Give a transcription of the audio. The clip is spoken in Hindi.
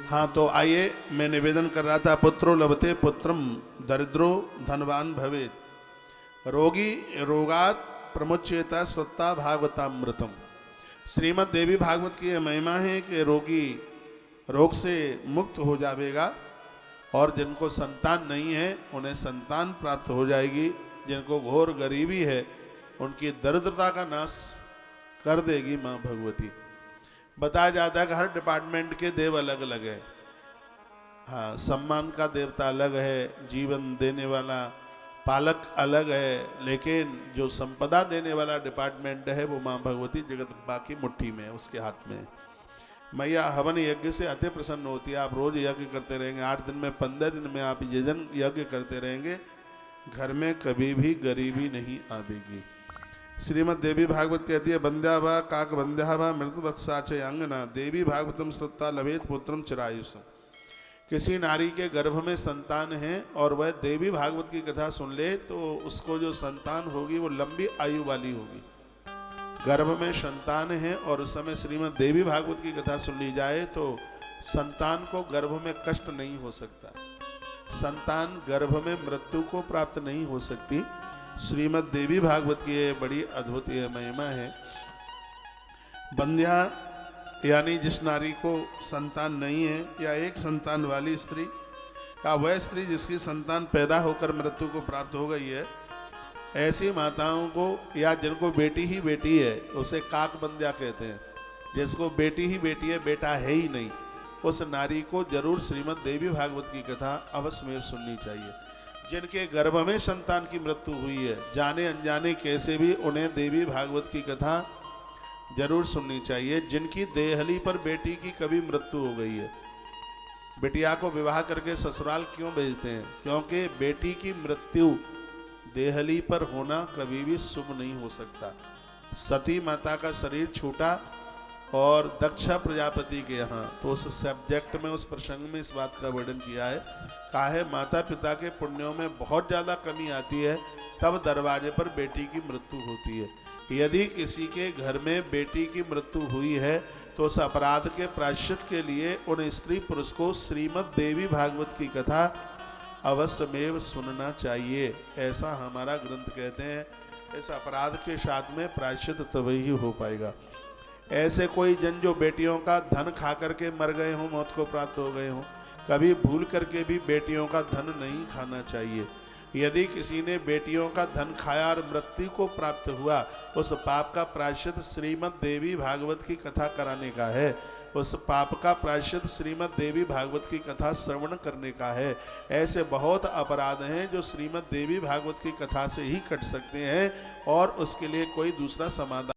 हाँ, तो आइए, मैं निवेदन कर रहा था, पुत्रो लभते पुत्रम दरिद्रो धनवान भवेत्, रोगी रोगात प्रमुच्येता स्वत्ता भागवतामृतम। श्रीमद् देवी भागवत की यह महिमा है कि रोगी रोग से मुक्त हो जाएगा और जिनको संतान नहीं है उन्हें संतान प्राप्त हो जाएगी। जिनको घोर गरीबी है उनकी दरिद्रता का नाश कर देगी माँ भगवती। बताया जाता है कि हर डिपार्टमेंट के देव अलग अलग है। हाँ, सम्मान का देवता अलग है, जीवन देने वाला पालक अलग है, लेकिन जो संपदा देने वाला डिपार्टमेंट है वो माँ भगवती जगदम्बा की मुट्ठी में है, उसके हाथ में है। मैया हवन यज्ञ से अति प्रसन्न होती है। आप रोज यज्ञ करते रहेंगे, 8 दिन में 15 दिन में आप यजन यज्ञ करते रहेंगे, घर में कभी भी गरीबी नहीं आवेगी। श्रीमद् देवी भागवत कहती है, बंध्या वा काक बंध्या वा मृतवत्सा च अंगना देवी भागवतम श्रुत्ता लभेत पुत्रम चिरायुष। किसी नारी के गर्भ में संतान है और वह देवी भागवत की कथा सुन ले तो उसको जो संतान होगी वो लंबी आयु वाली होगी। गर्भ में संतान है और उस समय श्रीमद् देवी भागवत की कथा सुन ली जाए तो संतान को गर्भ में कष्ट नहीं हो सकता, संतान गर्भ में मृत्यु को प्राप्त नहीं हो सकती। श्रीमद् देवी भागवत की ये बड़ी अद्भुत ये महिमा है। बंध्या यानी जिस नारी को संतान नहीं है या एक संतान वाली स्त्री या वह स्त्री जिसकी संतान पैदा होकर मृत्यु को प्राप्त हो गई है, ऐसी माताओं को या जिनको बेटी ही बेटी है उसे काक बंध्या कहते हैं। जिसको बेटी ही बेटी है, बेटा है ही नहीं, उस नारी को जरूर श्रीमद् देवी भागवत की कथा अवश्य में सुननी चाहिए। जिनके गर्भ में संतान की मृत्यु हुई है, जाने अनजाने कैसे भी उन्हें देवी भागवत की कथा जरूर सुननी चाहिए। जिनकी देहली पर बेटी की कभी मृत्यु हो गई है, बिटिया को विवाह करके ससुराल क्यों भेजते हैं? क्योंकि बेटी की मृत्यु देहली पर होना कभी भी शुभ नहीं हो सकता। सती माता का शरीर छूटा और दक्षा प्रजापति के यहाँ, तो उस सब्जेक्ट में, उस प्रसंग में इस बात का वर्णन किया है। कहा है माता पिता के पुण्यों में बहुत ज़्यादा कमी आती है तब दरवाजे पर बेटी की मृत्यु होती है। यदि किसी के घर में बेटी की मृत्यु हुई है तो उस अपराध के प्रायश्चित के लिए उन स्त्री पुरुष को श्रीमद् देवी भागवत की कथा अवश्यमेव सुनना चाहिए, ऐसा हमारा ग्रंथ कहते हैं। इस अपराध के साथ में प्रायश्चित तभी हो पाएगा। ऐसे कोई जन जो बेटियों का धन खा करके मर गए हों, मौत को प्राप्त हो गए हों, कभी भूल करके भी बेटियों का धन नहीं खाना चाहिए। यदि किसी ने बेटियों का धन खाया और मृत्यु को प्राप्त हुआ, उस पाप का प्रायश्चित श्रीमद् देवी भागवत की कथा कराने का है। उस पाप का प्रायश्चित श्रीमद् देवी भागवत की कथा श्रवण करने का है। ऐसे बहुत अपराध हैं जो श्रीमद् देवी भागवत की कथा से ही कट सकते हैं और उसके लिए कोई दूसरा समाधान